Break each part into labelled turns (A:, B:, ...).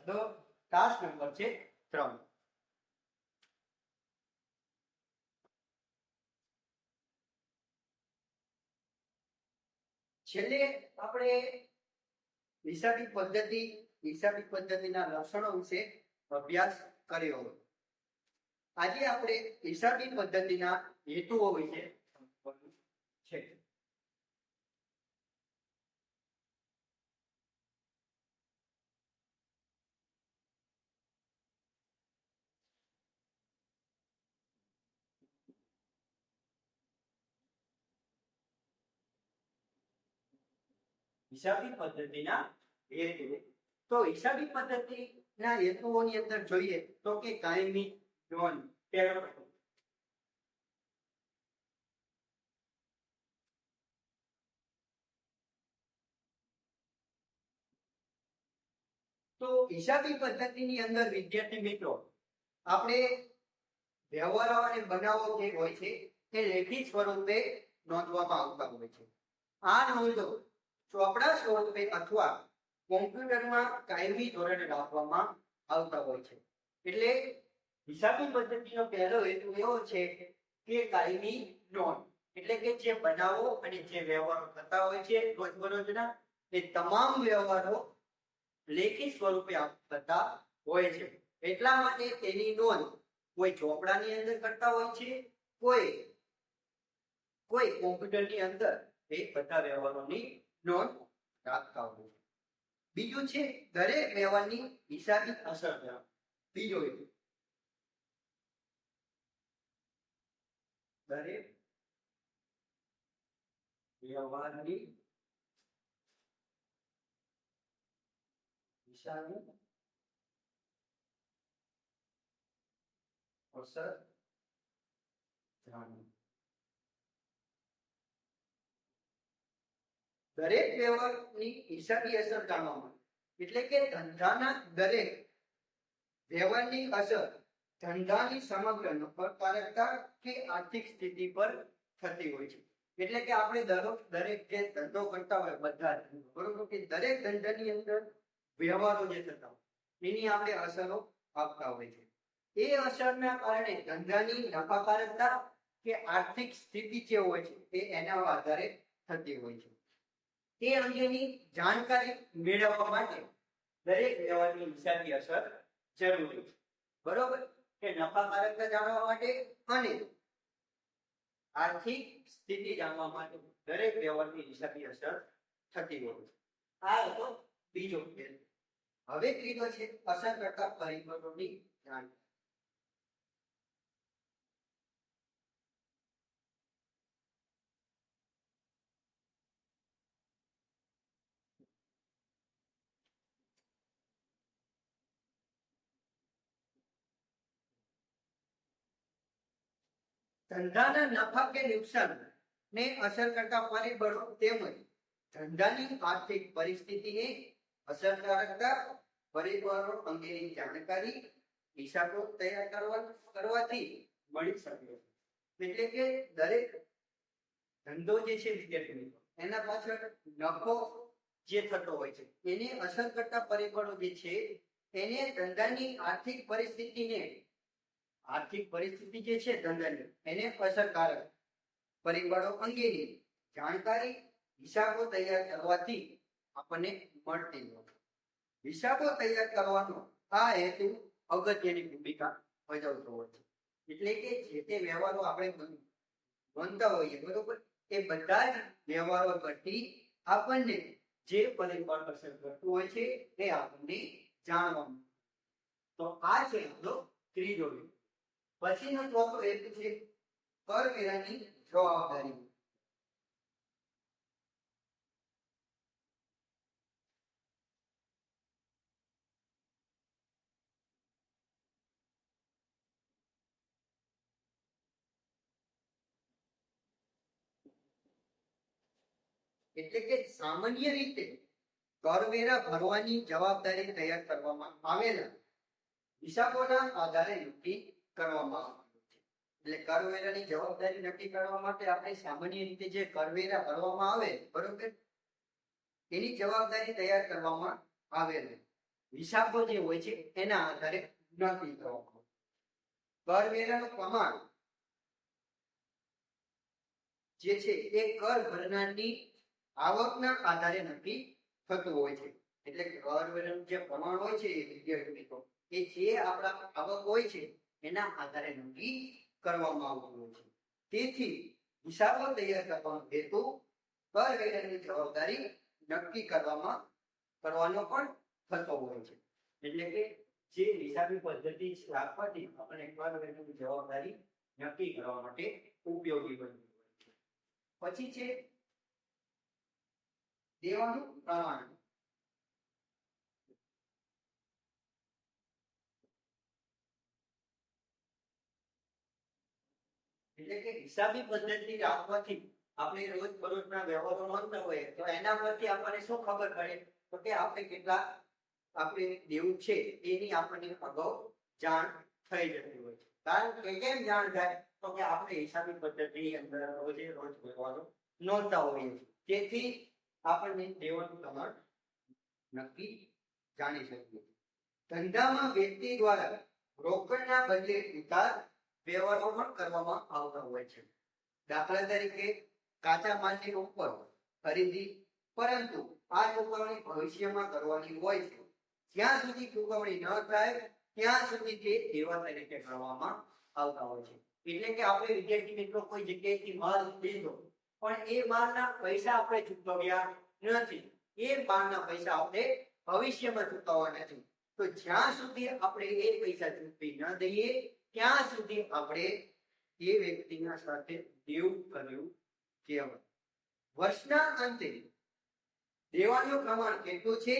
A: શબ્દો task number છે 3. છેલ્લે આપણે હિસાબી પદ્ધતિના લક્ષણો વિશે અભ્યાસ કર્યો. આજે આપણે હિસાબી પદ્ધતિના હેતુઓ વિશે છે. હિસાબી પદ્ધતિના હેતુ. તો હિસાબી પદ્ધતિના હેતુઓની અંદર જોઈએ તો કે કાયમી નોંધ. પહેલો તો હિસાબી પદ્ધતિની અંદર વિદ્યાર્થી મિત્રો આપણે વ્યવહારો અને બનાવો જે હોય છે તે લેખિત સ્વરૂપે નોંધવામાં આવતા હોય છે. આ નોંધો ચોપડા સ્વરૂપે અથવા કોમ્પ્યુટરમાં કાયમી ધોરણે રાખવામાં આવતા હોય છે. એટલે હિસાબી પદ્ધતિનો પહેલો હેતુ એવો છે કે કાયમી નોંધ, એટલે કે જે બનાવો અને જે વ્યવહારો થતા હોય છે રોજબરોજના એ તમામ વ્યવહારો લેખિત સ્વરૂપે થતા હોય છે. એટલા માટે તેની નોંધ કોઈ ચોપડાની અંદર કરતા હોય છે, કોઈ કોમ્પ્યુટરની અંદર એ બધા વ્યવહારોની નોંધ રાખતા હોય છે. બીજું છે દરેક વ્યવહારની હિસાબી અસર. બીજો દરેક વ્યવહારની હિસાબી અસર જાણવી. દરેક વ્યવહારની હિસાબી અસર જાણવા માટે એટલે કે ધંધાના દરેક વ્યવહારની અસર ધંધાની સમગ્ર નફાકારકતા કે આર્થિક સ્થિતિ પર થતી હોય છે. એટલે કે આપણે દરેક જે ધંધો કરતા હોય બધા બરોબર કે દરેક ધંધાની અંદર વ્યવહારો જે થતા હોય એની આપણે અસરો આપતા હોય છે. એ અસરના કારણે ધંધાની નફાકારકતા કે આર્થિક સ્થિતિ જે હોય છે એ એના આધારે થતી હોય છે. તે અંગેની જાણકારી મેળવવા માટે દરેક વ્યવહારની હિસાબી અસર જરૂરી છે. બરોબર કે નફાકારકતા જાણવા માટે અને આર્થિક સ્થિતિ જાણવા માટે દરેક વ્યવહારની હિસાબી અસર થતી હોય છે. આ હતો બીજો હેતુ. હવે ત્રીજો છે અસર કરતા પરિબળોની જાણકારી. ધંધાના નફા કે નુકસાન ને અસર કરતા પરિબળો તેમજ ધંધાની આર્થિક પરિસ્થિતિને અસરકારકતા પરિબળો અંગેની જાણકારી હિસાબો તૈયાર કરવાથી મળી શકે. એટલે કે દરેક ધંધો જે છે વિદ્યાર્થી મિત્રો એના પાછળ નફો જે થતો હોય છે એને અસર કરતા પરિબળો જે છે એને ધંધાની આર્થિક પરિસ્થિતિ જે છે ધંધાની એને અસરકારક પરિબળો અંગેની જાણકારી હિસાબો તૈયાર કરવાથી આપણને મળતી હોય. હિસાબો તૈયાર કરવાનો આ હેતુ અગત્યની ભૂમિકા ભજવતો હોય છે. એટલે કે જે તે વ્યવહારો આપણે નોંધતા હોઈએ બરોબર એ બધા જ વ્યવહારો પરથી આપણને જે પરિબળ અસર કરતું હોય છે એ આપણને જાણવા મળે. તો આ છે આપણો ત્રીજો હેતુ. પછીનો ચોથો હેતુ છે કરવેરાની જવાબદારી. એટલે કે સામાન્ય રીતે કરવેરા ભરવાની જવાબદારી તૈયાર કરવામાં આવેલા હિસાબોના આધારે નક્કી કરવામાં આવે છે. એટલે કરવેરાની જવાબદારી નક્કી કરવા માટે આપણે સામાન્ય રીતે જે કરવેરા ભરવામાં આવે બરોબર એની જવાબદારી તૈયાર કરવામાં આવે છે. હિસાબો જે હોય છે એના આધારે નક્કી કરવામાં કરવેરાનું પ્રમાણ જે છે એ કર ભરનારની આવકના આધારે નક્કી થતું હોય છે. એટલે કે કરવેરાનું જે પ્રમાણ હોય છે વિદ્યાર્થી મિત્રો એ જે આપણા આવક હોય છે એના આધારે નક્કી કરવામાં આવતું હોય છે. તેથી હિસાબો તૈયાર કરવાનો હેતુ કરવેરાની જવાબદારી નક્કી કરવાનો પણ થતો હોય છે. એટલે કે જે હિસાબી પદ્ધતિ રાખવાથી આપણે કરવેરાની જવાબદારી નક્કી કરવા માટે ઉપયોગી બનતી હોય છે. પછી છે દેવાનું પ્રમાણ. એટલે કે હિસાબી પદ્ધતિ રાખવાથી આપણે રોજબરોજના વ્યવહારો નોંધતા હોઈએ તો એના પરથી આપણને શું ખબર પડે તો કે આપણે કેટલા આપણે દેવું છે એની આપણને અગાઉ જાણ થઈ જતી હોય છે. કારણ કે કેમ જાણ થાય તો કે આપણે હિસાબી પદ્ધતિ અંદર રોજે રોજ વ્યવહારો નોંધતા હોઈએ છીએ. તેથી આપણને દેવાનું પ્રમાણ નક્કી જાણી શકીએ. ધંધામાં વ્યક્તિ દ્વારા રોકડના બદલે ઉધાર વ્યવહારો પણ કરવામાં આવતા હોય છે. દાખલા તરીકે કાચા માલની ઉપર ખરીદી, પરંતુ આ ચૂકવણી ભવિષ્યમાં કરવાની હોય છે. જ્યાં સુધી ચૂકવણી ન થાય ત્યાં સુધી તે દેવા તરીકે ગણવામાં આવતા હોય છે. એટલે કે આપણે વિદ્યાર્થી મિત્રો કોઈ જગ્યાએથી માલ લીધો પણ એ માલના પૈસા આપણે ચૂકવ્યા નથી, એ માલના પૈસા આપણે ભવિષ્યમાં ચૂકવવાના છે. તો જ્યાં સુધી આપણે એ પૈસા ચૂકવી ન દઈએ ત્યાં સુધી આપણે એ વ્યક્તિના સાથે દેવું કર્યું કહેવાય. વર્ષના અંતે દેવાનું પ્રમાણ કેટલું છે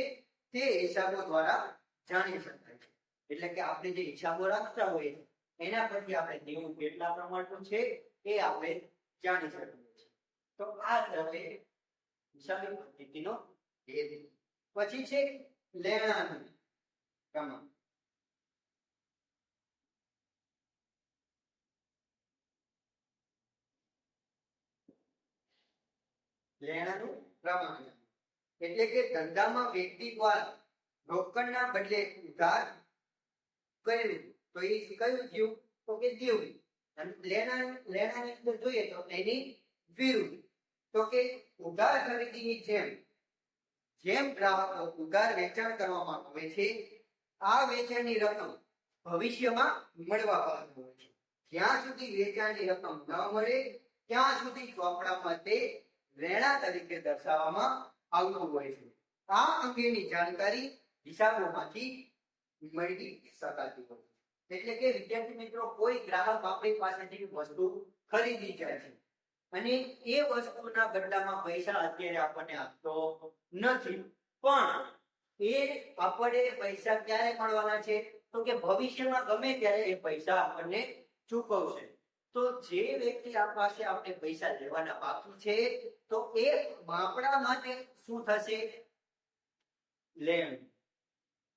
A: તે હિસાબો દ્વારા જાણી શકાય છે. એટલે કે આપણે જે હિસાબો રાખતા હોઈએ એના પરથી આપણે દેવું કેટલા પ્રમાણનું છે એ આપણે જાણી શકીએ છીએ. તો આ હવે હિસાબી પદ્ધતિનો ભેદ. પછી છે લેણાનું પ્રમાણ. લેણાનું પ્રમાણ એટલે કે ધંધામાં વ્યક્તિ દ્વારા રોકડના બદલે ઉધાર કર્યું તો એ કયું થયું તો કે દેવું. લેણાની અંદર જોઈએ તો એની વિરુદ્ધ તો કે ઉધાર ખરીદીની જેમ ગ્રાહકો ઉધાર વેચાણ કરવામાં આવે છે, આ વેચાણની રકમ ભવિષ્યમાં મળવા પાત્ર હોય છે. જ્યાં સુધી વેચાણની રકમ ન મળે ત્યાં સુધી ચોપડામાં તે લેણા તરીકે દર્શાવવામાં આવતું હોય છે. આ અંગેની જાણકારી હિસાબોમાંથી મેળવી શકાતી હોય છે. એટલે કે વિદ્યાર્થી મિત્રો કોઈ ગ્રાહક આપણી પાસેથી વસ્તુ ખરીદી જાય છે અને એ વસ્તુના બદલામાં પૈસા અત્યારે આપણને આપતો નથી, પણ એ આપણે પૈસા ક્યારે મળવાના છે તો કે ભવિષ્યમાં ગમે ત્યારે એ પૈસા આપણને ચૂકવશે. તો જે વ્યક્તિ આ પાસે આપણે પૈસા લેવાના બાકી છે તો એ આપણા માટે શું થશે? લેણું.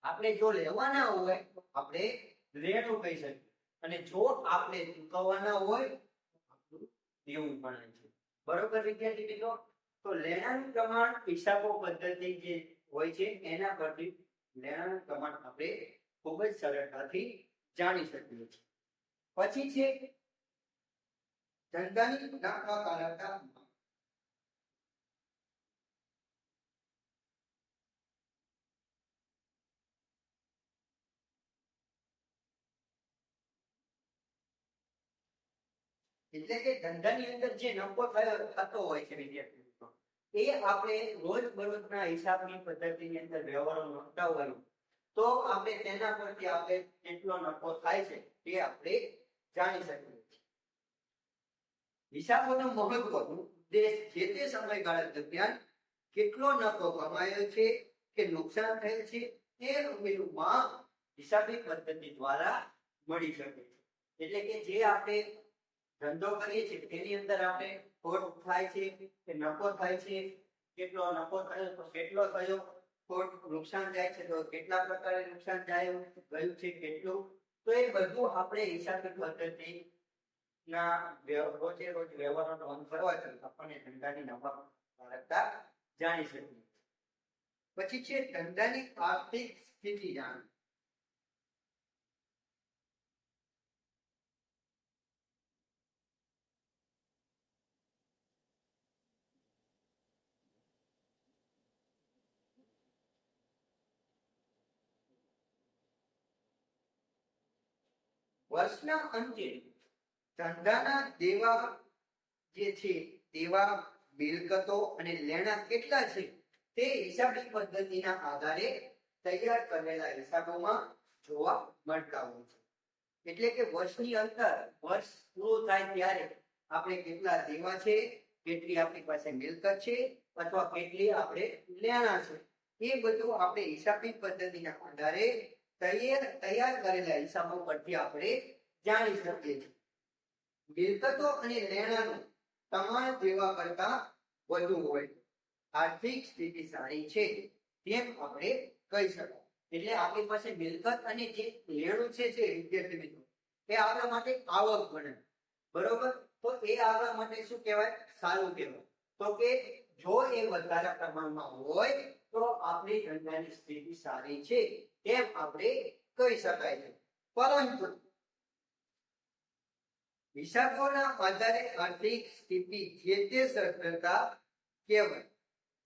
A: આપણે જો લેવાના હોય તો આપણે લેણું કહી શકીએ અને જો આપણે ચૂકવવાના હોય તો દેવું ગણાય છે. બરોબર વિદ્યાર્થી મિત્રો? તો લેણાનું પ્રમાણ હિસાબો પદ્ધતિ જે હોય છે એના પરથી લેણાનું પ્રમાણ આપણે ખૂબ જ સરળતાથી જાણી શકીએ છીએ. પછી છે ધંધાની નફાકારકતા. એટલે કે ધંધાની અંદર જે નફો થતો હોય છે વિદ્યાર્થી મિત્રો એ આપણે રોજબરોજના હિસાબની પદ્ધતિની અંદર વ્યવહારો નોંધતા હોય તો આપણે તેના પરથી આપણે કેટલો નફો થાય છે તે આપણે જાણી શકીએ છીએ. હિસાબોનો મહત્વનો ઉદ્દેશ જે તે સમયગાળા દરમિયાન કેટલો નફો કમાયો છે કે નુકસાન થયેલ છે તે અંગેનું માપ હિસાબી પદ્ધતિ દ્વારા મળી શકે છે. એટલે કે જે આપણે ધંધો કરીએ છીએ તેની અંદર આપણે ખોટ થાય છે કે નફો થાય છે, કેટલો નફો થયો તો કેટલો થયો, ખોટ નુકસાન જાય છે તો કેટલા પ્રકારે નુકસાન ગયું છે કેટલું, તો એ બધું આપણે હિસાબી પદ્ધતિ ના રોજે રોજ વ્યવહારો નોંધ કરવાથી આપણને ધંધાની નફાકારકતા જાણી શકીએ. પછી છે ધંધાની આર્થિક સ્થિતિ જાણવી. વર્ષના અંતે ધંધાના દેવા જે છે, દેવા, મિલકતો અને લેણા કેટલા છે તે હિસાબી પદ્ધતિના આધારે તૈયાર કરેલા હિસાબોમાં જોવા મળતા હોય છે. એટલે કે વર્ષની અંદર વર્ષ પૂરું થાય ત્યારે આપણે કેટલા દેવા છે, કેટલી આપણી પાસે મિલકત છે અથવા કેટલી આપણે લેણા છે, એ બધું આપણે હિસાબી પદ્ધતિના આધારે તૈયાર કરેલા હિસાબો પરથી આપણે જાણી શકીએ છીએ. મિલકતો અને લેણાનું તમામ દેવા કરતા વધુ હોય, આર્થિક સ્થિતિ સારી છે તેમ આપણે કહી શકાય. એટલે આપણી પાસે મિલકત અને જે લેણું છે વિદ્યાર્થી મિત્રો, એ આપણા માટે આવક ગણે, બરોબર? તો એ આપણા માટે શું કહેવાય? સારું કહેવાય. તો કે જો એ વધારે પ્રમાણમાં હોય તો આપણી ધંધાની સ્થિતિ સારી છે તેમ આપણે કહી શકાય છે. પરંતુ હિસાબોના આધારે આર્થિક સ્થિતિ જે તે સધ્ધરતા કહેવાય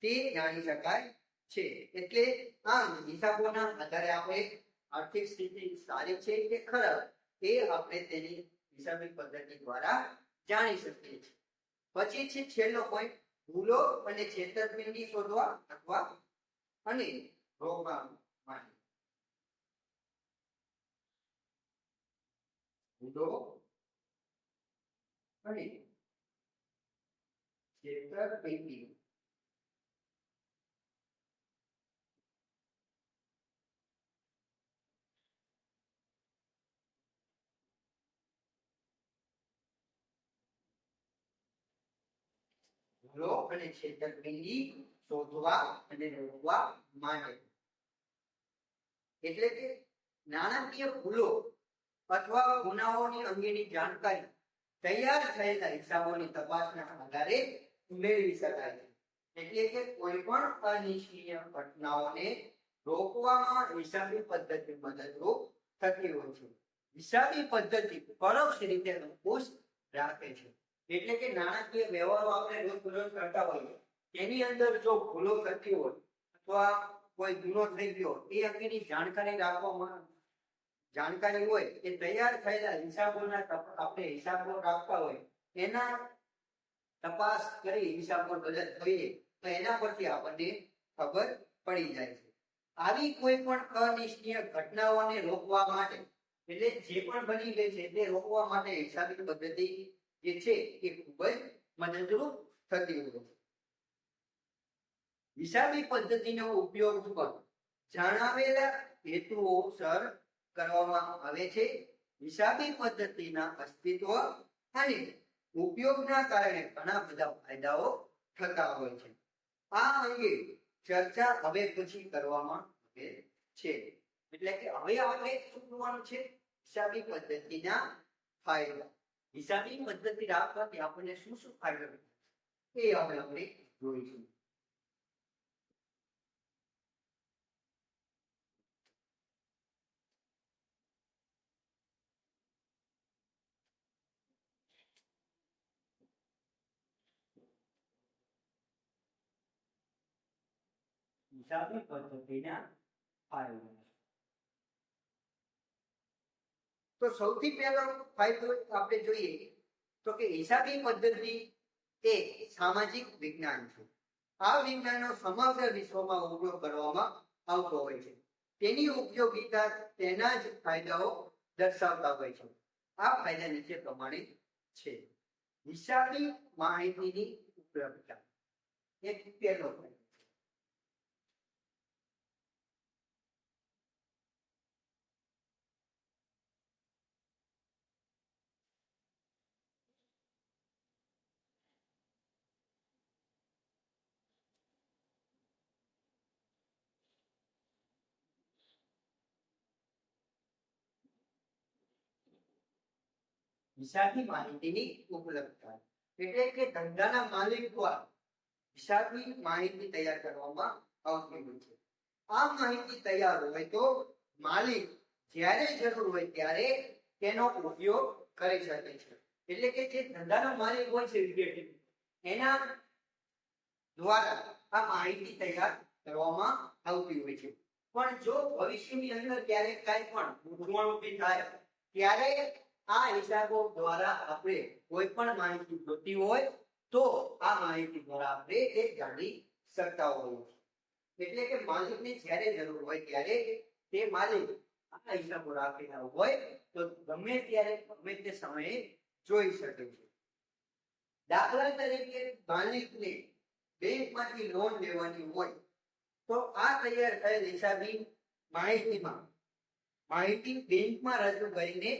A: તે જાણી શકાય છે. એટલે આમ હિસાબોના આધારે આપણે આર્થિક સ્થિતિ સારી છે કે ખરાબ એ આપણે તેની હિસાબી પદ્ધતિ દ્વારા જાણી શકીએ છીએ. પછી છે છેલ્લો પોઈન્ટ, ભૂલો અને છેતરપિંડી શોધવા અથવા અને રોકવા માટે. ભૂલો અને છેતરપિંડી ભૂલો અને છેતરપિંડી શોધવા અને રોકવા માટે. એટલે કે નાણાકીય ભૂલો અથવા ગુનાઓની અંગેની જાણકારી તૈયાર થયેલા હિસાબોની તપાસના આધારે મેળવી શકાય છે. એટલે કે કોઈ પણ અનિચ્છનીય ઘટનાઓને રોકવામાં હિસાબી પદ્ધતિ મદદરૂપ થતી હોય છે. હિસાબી પદ્ધતિ પરોક્ષ રીતે અંકુશ રાખે છે. એટલે કે નાણાકીય વ્યવહારો આપણે રોજ કરતા હોઈએ, તેની અંદર જો ભૂલો થતી હોય અથવા કોઈ ગુનો થઈ ગયો એ અંગેની જાણકારી રાખવામાં જાણકારી હોય, એ તૈયાર થયેલા હિસાબોના આપણે હિસાબો રાખતા હોય એના તપાસ કરી હિસાબો બદલ જોઈએ તો એના પરથી આપણને ખબર પડી જાય છે. આવી કોઈ પણ અનિચ્છનીય ઘટનાઓને રોકવા માટે, એટલે જે પણ બની ગઈ છે તે રોકવા માટે હિસાબી પદ્ધતિ જે છે એ ખૂબ જ મદદરૂપ થતી હોય છે. હિસાબી પદ્ધતિનો ઉપયોગ પણ જણાવેલા હેતુઓસર કરવામાં આવે છે. હિસાબી પદ્ધતિના અસ્તિત્વ અને ઉપયોગના કારણે ઘણા બધા ફાયદાઓ થતા હોય છે. આ અંગે ચર્ચા હવે પછી કરવામાં આવે છે. એટલે કે હવે આપણે શું જોવાનું છે? હિસાબી પદ્ધતિના ફાયદા. હિસાબી પદ્ધતિ રાખવાથી આપણને શું શું ફાયદો એ હવે આપણે જોઈશું. હિસાબી પદ્ધતિના ફાયદા. તો સૌથી પહેલો ફાયદો આપણે જોઈએ તો કે હિસાબી પદ્ધતિ એ સામાજિક વિજ્ઞાન છે. આ વિજ્ઞાનનો સમગ્ર વિશ્વમાં ઉપયોગ કરવામાં આવતો હોય છે. તેની ઉપયોગિતા તેના જ ફાયદાઓ દર્શાવતા હોય છે. આ ફાયદા નીચે પ્રમાણે છે. હિસાબી માહિતીની ઉપલબ્ધતા એક પહેલો ફાયદો. હિસાબી માહિતીની ઉપલબ્ધતા એટલે કે ધંધાના માલિક દ્વારા હિસાબી માહિતી તૈયાર કરવામાં આવતી હોય છે. આ માહિતી તૈયાર હોય તો માલિક જ્યારે જરૂર હોય ત્યારે તેનો ઉપયોગ કરી શકે છે. એટલે કે જે ધંધાનો માલિક હોય છે વિદ્યાર્થી, એના દ્વારા આ માહિતી તૈયાર કરવામાં આવતી હોય છે. પણ જો ભવિષ્યની અંદર ક્યારેક કાંઈ પણ મૂંઝવણ ઊભી થાય ત્યારે આ હિસાબો દ્વારા આપણે કોઈ પણ માહિતી જોતી હોય તો આ માહિતી દ્વારા આપણે એ જાણી શકતા હોઈએ છીએ. એટલે કે માલિકને જ્યારે જરૂર હોય ત્યારે તે માલિક આ હિસાબો રાખેલા હોય તો ગમે ત્યારે ગમે તે સમયે જોઈ શકે છે. દાખલા તરીકે માલિકને બેંકમાંથી લોન લેવાની હોય તો આ તૈયાર થયેલ હિસાબી માહિતી બેંકમાં રજૂ કરીને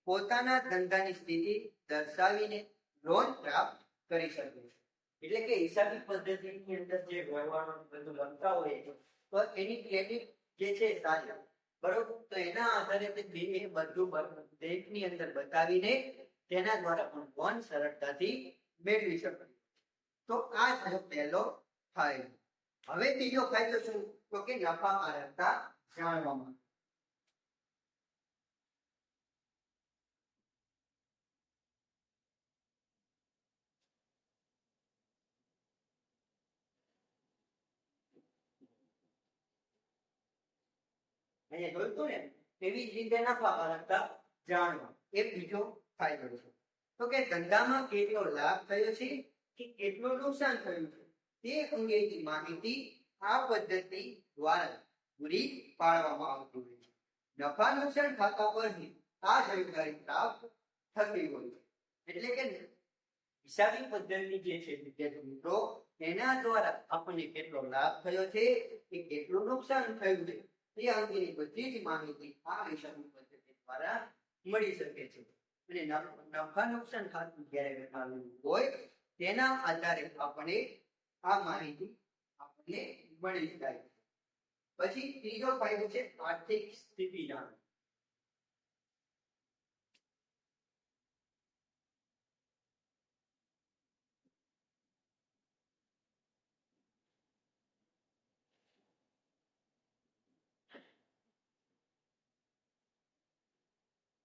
A: પોતાના ધંધાની સ્થિતિ દર્શાવીને લોન પ્રાપ્ત કરી શકે છે. એટલે કે હિસાબી પદ્ધતિની અંદર જે વ્યવહારો બધું લખતા હોય છે તો એની ક્રેડિટ જે છે સારી, બરોબર, તો એના આધારે તે બધું બેંકની અંદર બતાવીને તેના દ્વારા પણ લોન સરળતાથી મેળવી શકે. તો આ થયો પહેલો ફાયદો. હવે બીજો ફાયદો શું? તો કે નફાકારકતા જાણવામાં. અહીંયા જોયું હતું ને, એવી જ રીતે નફાકારકતા જાણવા એ બીજો ફાયદો છે. તો કે ધંધામાં કેટલો લાભ થયો છે કે કેટલું નુકસાન થયું છે તે અંગેની માહિતી આ પદ્ધતિ દ્વારા પૂરી પાડવામાં આવતી હોય છે. નફા નુકસાન ખાતા પરથી આ જાણકારી પ્રાપ્ત થતી હોય છે. એટલે કે હિસાબી પદ્ધતિ જે છે વિદ્યાર્થી મિત્રો, એના દ્વારા આપણને કેટલો લાભ થયો છે કે કેટલું નુકસાન થયું છે તે અંગેની બધી જ માહિતી આ હિસાબી પદ્ધતિ દ્વારા મળી શકે છે. અને નફા નુકસાન ખાતું જ્યારે બનાવેલું હોય તેના આધારે આપણે આ માહિતી આપણને મળી જાય. પછી ત્રીજો ફાયદો છે આર્થિક સ્થિતિ જાણવી.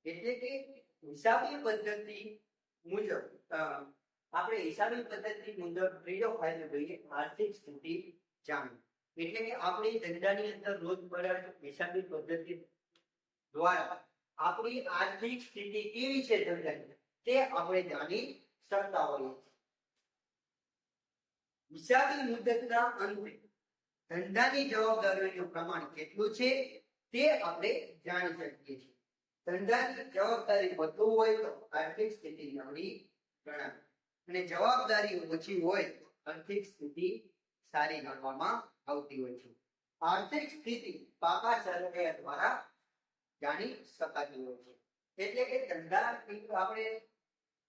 A: એટલે કે હિસાબી પદ્ધતિ મુજબ આપણે હિસાબી પદ્ધતિ મુજબ ત્રીજો ફાયદો જોઈએ આર્થિક સ્થિતિ જાણવી. એટલે કે આપણી ધંધાની અંદર રોજબરોજ હિસાબી પદ્ધતિ દ્વારા આપણી આર્થિક સ્થિતિ કેવી છે ધંધાની તે આપણે જાણી શકતા હોઈએ. હિસાબી મુદ્દતના અંતે ધંધાની જવાબદારીનું પ્રમાણ કેટલું છે તે આપણે જાણી શકીએ છીએ. ધંધાની જવાબદારી વધુ હોય તો આર્થિક સ્થિતિ નબળી ગણાય અને જવાબદારી ઓછી હોય તો આર્થિક સ્થિતિ સારી ગણવામાં આવતી હોય છે. આર્થિક સ્થિતિ પાકા સરવૈયા દ્વારા જાણી શકાતી હોય છે. એટલે કે ધંધા આપણે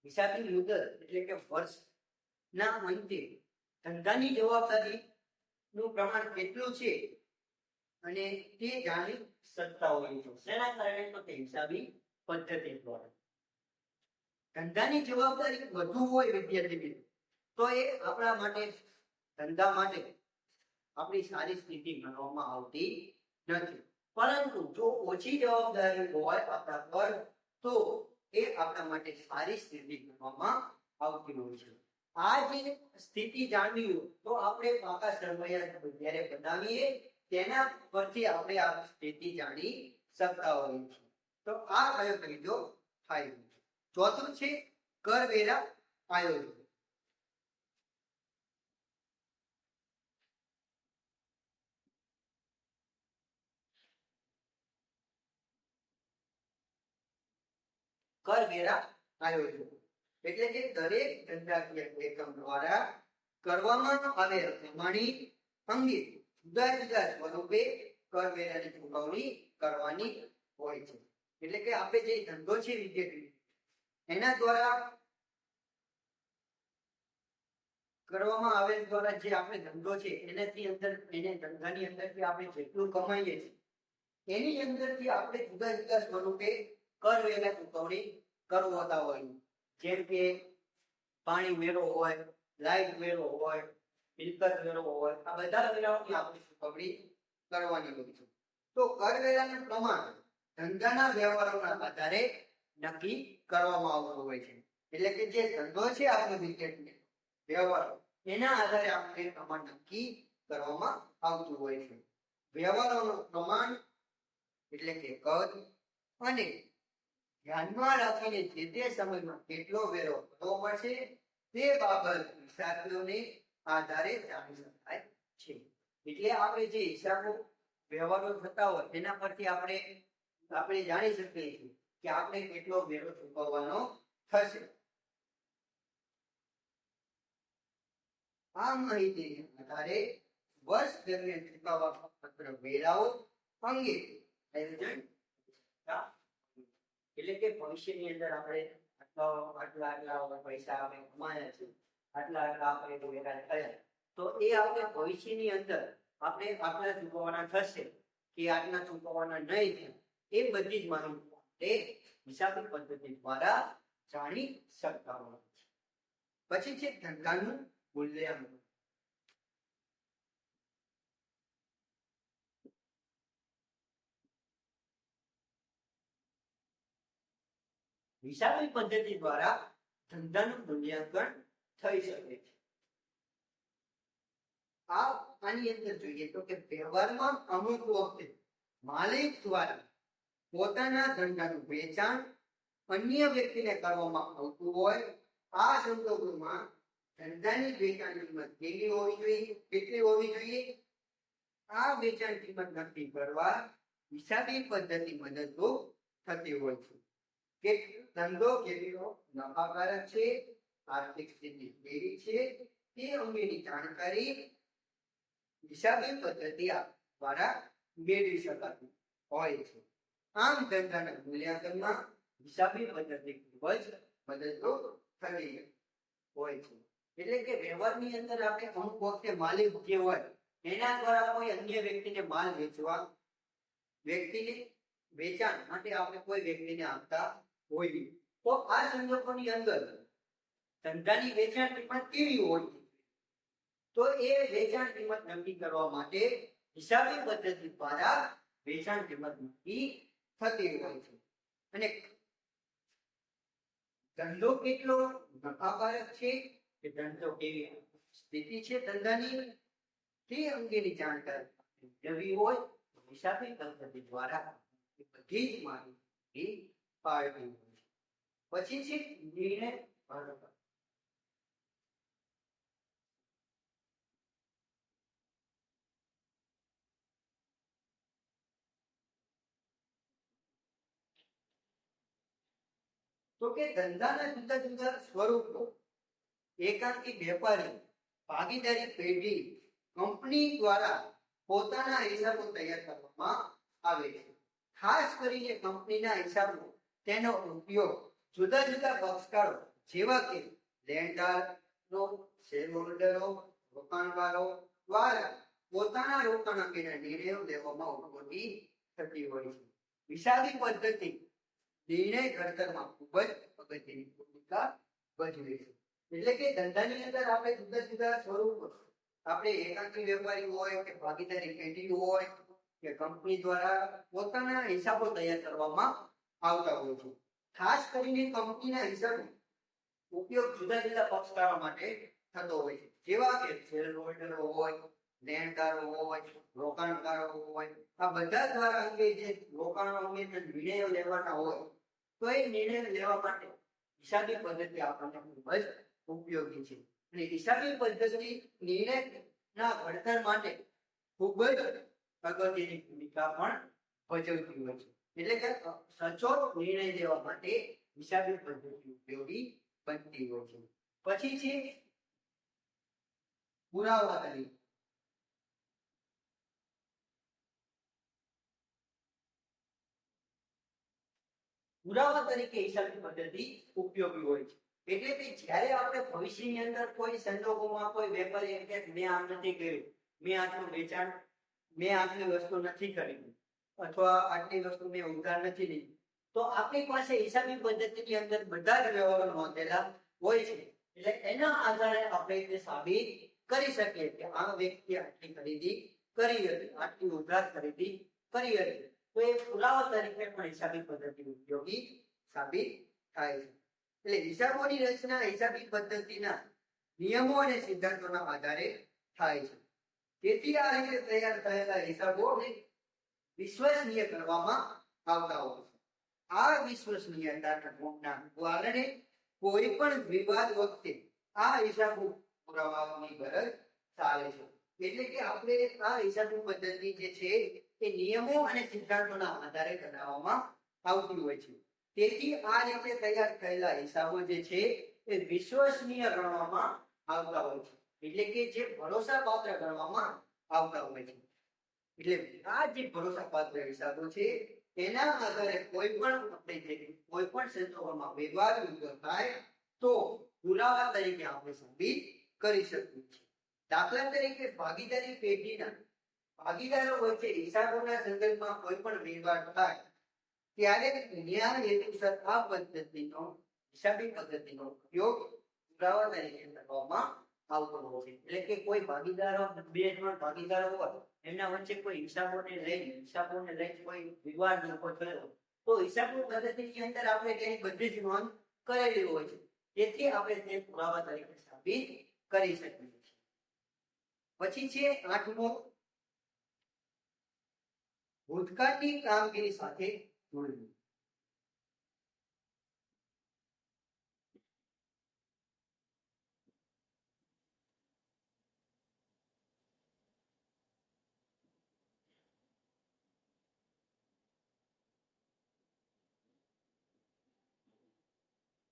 A: હિસાબી મુદ્દત એટલે કે વર્ષના અંતે ધંધાની જવાબદારી નું પ્રમાણ કેટલું છે અને તે જાણી શકતા હોય છે. શેના કારણે? તો તે હિસાબી પદ્ધતિ દ્વારા. ધંધાની જવાબદારી વધુ હોય વિદ્યાર્થી મિત્રો તો એ આપણા માટે ધંધા માટે આપણી સારી સ્થિતિ ગણવામાં આવતી નથી. પરંતુ જો ઓછી જવાબદારી હોય આપણા પર તો એ આપણા માટે સારી સ્થિતિ ગણવામાં આવતી હોય છે. આ જે સ્થિતિ જાણવી હોય તો આપણે પાકા સરવૈયા જ્યારે બનાવીએ તેના પરથી આપણે આ સ્થિતિ જાણી શકતા હોઈએ છીએ. તો આ કયો ત્રીજો ફાયદો. ચોથું છે કરવેરા આયોજન. કરવેરા આયોજન એટલે કે દરેક ધંધાકીય એકમ દ્વારા કરવામાં આવેલ કમાણી અંગે જુદા જુદા સ્વરૂપે કરવેરાની ચૂકવણી કરવાની હોય છે. એટલે કે આપણે જે ધંધો છે વિદ્યાર્થી એના દ્વારા કરવામાં આવેલ દ્વારા જે આપણે ધંધો છે એનાથી અંદર એને ધંધાની અંદરથી આપણે જેટલું કમાઈએ છીએ એની અંદરથી આપણે જુદા જુદા સ્વરૂપે કરવેરા ચૂકવણી કરવાતા હોય. જેમ કે પાણી વેરો હોય, લાઇટ વેરો હોય, મિલકત વેરો હોય, આ બધા વેરાઓની આપણે ચૂકવણી કરવાની હોય છે. તો કરવેરાનું પ્રમાણ ધંધાના વ્યવહારોના આધારે નક્કી કરવામાં આવતું હોય છે. એટલે કે જે ધંધો છે આપણો ક્રિકેટનો વ્યવહારો એના આધારે આપણે પ્રમાણ નક્કી કરવામાં આવતું હોય છે. વ્યવહારોનું પ્રમાણ એટલે કે કદ અને ધ્યાનમાં રાખીને જે તે સમયમાં કેટલો વેરો ભરવો પડશે તે બાબત હિસાબીઓને આધારે જાણી શકાય છે. એટલે આપણે જે હિસાબો વ્યવહારો થતા હોય એના પરથી આપણે જાણી શકીએ છીએ કે આપણે કેટલો વેરો ચૂકવવાનો થશે. આ માહિતીના આધારે વર્ષ દરમિયાન ચૂકવવા પત્ર વેરાઓ અંગે આયોજન એટલે કે ભવિષ્યની અંદર આપણે આટલા પૈસા આપણે કમાયા છે, આટલા આપણે વેરા થયા, તો એ આપણે ભવિષ્યની અંદર આપણે આટલા ચૂકવવાના થશે કે આટલા ચૂકવવાના નહીં થાય એ બધી જ માહિતી એ હિસાબી પદ્ધતિ દ્વારા જાણી શકતા હોય છે. પછી છે ધંધાનું મૂલ્યાંકન. હિસાબી પદ્ધતિ દ્વારા ધંધાનું મૂલ્યાંકન થઈ શકે છે. આની અંદર જોઈએ તો કે વ્યવહારમાં અમુક વખતે માલિક દ્વારા પોતાના ધંધાનું વેચાણ અન્ય વ્યક્તિને કરવામાં આવતું હોય. આ સંજોગોમાં ધંધાની વેચાણ કિંમત કેવી હોવી જોઈએ, કેટલી હોવી જોઈએ, આ વેચાણ કિંમત નક્કી કરવા હિસાબી પદ્ધતિ મદદરૂપ થતી હોય છે. કે ધંધો કેટલો નફાકારક છે, આર્થિક સ્થિતિ કેવી છે તે અંગેની જાણકારી હિસાબી પદ્ધતિ દ્વારા મેળવી શકાતી હોય છે. આમ ધંધાના મૂલ્યાંકનમાં હિસાબી પદ્ધતિ ખૂબ જ મદદરૂપ થતી હોય છે. એટલે કે વ્યવહારની અંદર આપણે અમુક વખતે માલિક જે હોય એના દ્વારા કોઈ અન્ય વ્યક્તિને માલ વેચાણ માટે આપણે કોઈ વ્યક્તિને આપતા હોય, તો આ સંજોગોની અંદર ધંધાની વેચાણ કિંમત કેવી હોય, તો એ વેચાણ કિંમત નક્કી કરવા માટે હિસાબી પદ્ધતિ દ્વારા વેચાણ કિંમત નક્કી થતી હોય છે. અને ધંધો કેટલો નફાકારક છે કે ધંધો કેવી સ્થિતિ છે ધંધાની તે અંગેની જાણકારી મેળવી હોય તો હિસાબી પદ્ધતિ દ્વારા બધી જ માહિતી પાડવી હોય છે. પછી છે નિર્ણય ભરવા. તો કે ધંધાના જુદા જુદા સ્વરૂપો એકાંકી વેપારી, ભાગીદારી પેઢી, કંપની દ્વારા પોતાના હિસાબો તૈયાર કરવામાં આવે છે. ખાસ કરીને કંપનીના હિસાબો તેનો ઉપયોગ જુદા જુદા પક્ષકારો જેવા કે લેણદારો, શેરહોલ્ડરો, રોકાણકારો દ્વારા પોતાના રોકાણ અંગેના નિર્ણયો લેવામાં ઉપયોગી થતી હોય છે. હિસાબી પદ્ધતિ નિર્ણય ઘડતરમાં ખૂબ જ અગત્યની ભૂમિકા ભજવે છે. એટલે કે ધંધાની અંદર આપણે જુદા જુદા સ્વરૂપો, આપણે એકાંકી વેપારી હોય કે ભાગીદારી પેઢી હોય કે કંપની દ્વારા પોતાના હિસાબો તૈયાર કરવામાં આવતા હોય છે. ખાસ કરીને કંપનીના હિસાબો ઉપયોગ જુદા જુદા પક્ષકારો માટે થતો હોય છે, જેવા કે શેરહોલ્ડરો હોય, લેણદારો હોય, રોકાણકારો હોય. આ બધા દ્વારા અંગે જે રોકાણો અંગેના નિર્ણયો લેવાના હોય તો એ નિર્ણય લેવા માટે હિસાબી પદ્ધતિ આપણને ખૂબ જ ઉપયોગી છે. અને હિસાબી પદ્ધતિ નિર્ણયના ઘડતર માટે ખૂબ જ અગત્યની ભૂમિકા પણ ભજવતી હોય છે. એટલે કે સચોટ નિર્ણય લેવા માટે હિસાબી પદ્ધતિ ઉપયોગી બનતી હોય છે. પછી છે પુરાવા તરીકે. પુરાવા તરીકે હિસાબી પદ્ધતિ ઉપયોગી હોય છે. એટલે કે જ્યારે આપણે ભવિષ્યની અંદર કોઈ સંજોગોમાં કોઈ વેપારી એમ કે મેં આમ નથી કર્યું, મેં આટલું વેચાણ, મેં આટલી વસ્તુ નથી ખરીદી અથવા આટલી વસ્તુ મેં ઉધાર નથી લીધી, તો આપણી પાસે હિસાબી પદ્ધતિની અંદર બધા જ વ્યવહારો નોંધેલા હોય છે. એટલે એના આધારે આપણે તે સાબિત કરી શકીએ કે આ વ્યક્તિ આટલી ખરીદી કરી હતી, આટલી ઉધાર ખરીદી કરી હતી, તો એ પુરાવા તરીકે પણ હિસાબી પદ્ધતિ ઉપયોગી સાબિત થાય છે. એટલે હિસાબોની રચના હિસાબી પદ્ધતિના નિયમો અને સિદ્ધાંતોના આધારે થાય છે. તેથી આ રીતે તૈયાર થયેલા હિસાબોને વિશ્વસનીય કરવામાં આવતા હોય છે. આ વિશ્વસનીયતાના કારણે કોઈ પણ વિવાદ વખતે આ હિસાબો પુરાવાની ગરજ ચાલે છે. એટલે કે આપણે આ હિસાબી પદ્ધતિ જે છે એ નિયમો અને સિદ્ધાંતોના આધારે બનાવવામાં આવતી હોય છે. તેથી આ રીતે તૈયાર થયેલા હિસાબો જે છે એ વિશ્વસનીય ગણવામાં આવતા હોય છે. એટલે કે જે ભરોસાપાત્ર ગણવામાં આવતા હોય છે. એટલે આ જે ભરોસાપાત્ર હિસાબો છે એના આધારે કોઈ પણ સંજોગોમાં વિવાદ ઉભો થાય તો પુરાવા તરીકે આપણે સાબિત કરી શકીએ છીએ. દાખલા તરીકે ભાગીદારી પેઢીના ભાગીદારો વચ્ચે હિસાબોના સંદર્ભમાં કોઈ પણ વિવાદ થાય ત્યારે ન્યાય હેતુસર આ પદ્ધતિનો હિસાબી પદ્ધતિનો ઉપયોગ પુરાવા તરીકે કરવામાં આવતો હોય છે. એટલે કે કોઈ ભાગીદારો બે ત્રણ ભાગીદારો હોય એમના વચ્ચે કોઈ હિસાબોને લઈને કોઈ વિવાદ ઉભો થયો તો હિસાબની પદ્ધતિની અંદર આપણે તેની બધી જ નોંધ કરેલી હોય છે. તેથી આપણે તે પુરાવા તરીકે સાબિત કરી શકીએ છીએ. પછી છે 8મો, ભૂતકાળની કામગીરી સાથે જોડવું.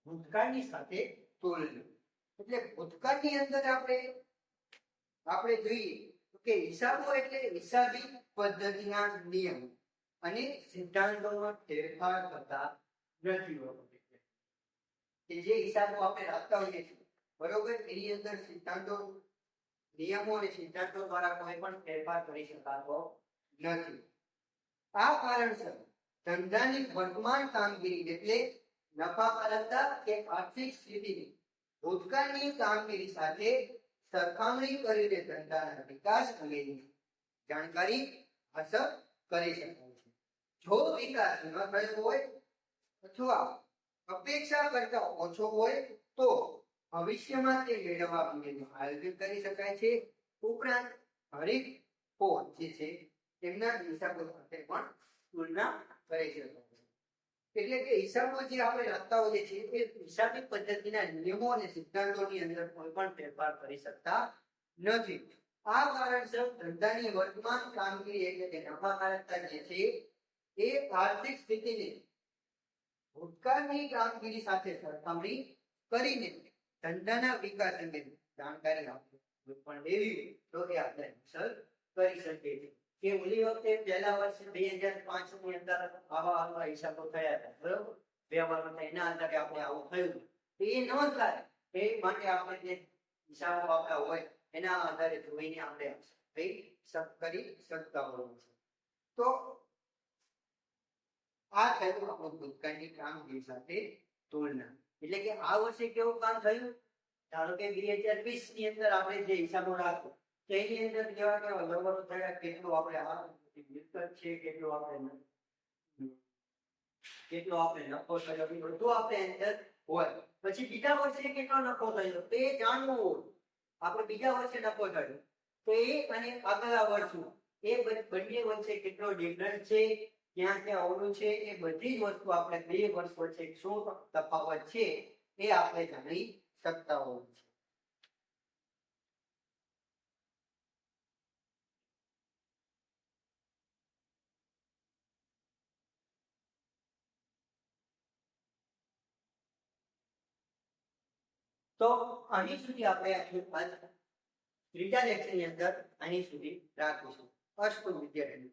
A: ભૂતકાળની સાથે તુલના. એટલે ભૂતકાળની અંદર આપણે જોઈએ કે હિસાબો એટલે હિસાબી પદ્ધતિના નિયમ અને સિદ્ધાંતોમાં ફેરફાર કરતા નથી હોતો. કે જે હિસાબો આપણે રાખતા હોઈએ છીએ બરોબર, એની અંદર સિદ્ધાંતો નિયમો અને સિદ્ધાંતો દ્વારા કોઈ પણ ફેરફાર કરી શકાતો નથી. આ કારણસર ધંધાની વર્તમાન કામગીરી એટલે નફાકારકતા કે આર્થિક સ્થિતિની ભૂતકાળની કામગીરી સાથે સરખામણી કરીને ધંધાના વિકાસ અંગેની જાણકારી હાંસલ કરી શકાય છે. જો વિકાસ ન થયો હોય અથવા અપેક્ષા કરતા ઓછો હોય તો ભવિષ્યમાં તે મેળવવા અંગેનું આયોજન કરી શકાય છે. ઉપરાંત હરીફો જે છે તેમના હિસાબો સાથે પણ તુલના કરી શકાય છે. એટલે કે હિસાબો જે આપણે રાખતા હોઈએ છીએ એ હિસાબી પદ્ધતિના નિયમો અને સિદ્ધાંતોની અંદર કોઈ પણ ફેરફાર કરી શકતા નથી. આ કારણસર ધંધાની વર્તમાન કામગીરી એટલે કે નફાકારકતા જે છે એ આર્થિક સ્થિતિને ભૂતકાળની કામગીરી સાથે સરખામણી કરીને ધંધાના વિકાસ અંગે જાણકારી આપણે પણ લેવી તો એ આપણે હાંસલ કરી શકીએ છીએ. કે ઓલી વખતે પહેલા વર્ષે 2005 ની અંદર આવા હિસાબો થયા હતા બરોબર, વ્યવહારો એના આધારે આપણે આવું થયું તો એ ન થાય એ માટે આપણે જે હિસાબો આપણા હોય એના આધારે જોઈને આપણે કરી શકતા હોઈએ છીએ. તો આ થયું આપણું ભૂતકાળની કામગીરી સાથે તુલના. એટલે કે આ વર્ષે કેવું કામ થયું, ધારો કે 2020 ની અંદર આપણે જે હિસાબો રાખ્યો તેની અંદર કેવા વ્યવહારો થયા, કેટલું આપણે મિલકત છે, કેટલું આપણે નફો થયો, બધું આપણે અંદર હોય. પછી બીજા વર્ષે કેટલો નફો થયો તો એ જાણવું હોય. આપણે બીજા વર્ષે નફો થયો તો એ અને આગલા વર્ષમાં એ બંને વચ્ચે કેટલો ડિફરન્સ છે, ક્યાં ઓલું છે, એ બધી જ વસ્તુ આપણે 2 વર્ષ વચ્ચે શું તફાવત છે એ આપણે જાણી શકતા હોઈએ છીએ. તો અહીં સુધી આપણે ત્રીજા લેક્ચરની અંદર અહીં સુધી રાખીશું. અસ્તુ વિદ્યાર્થી.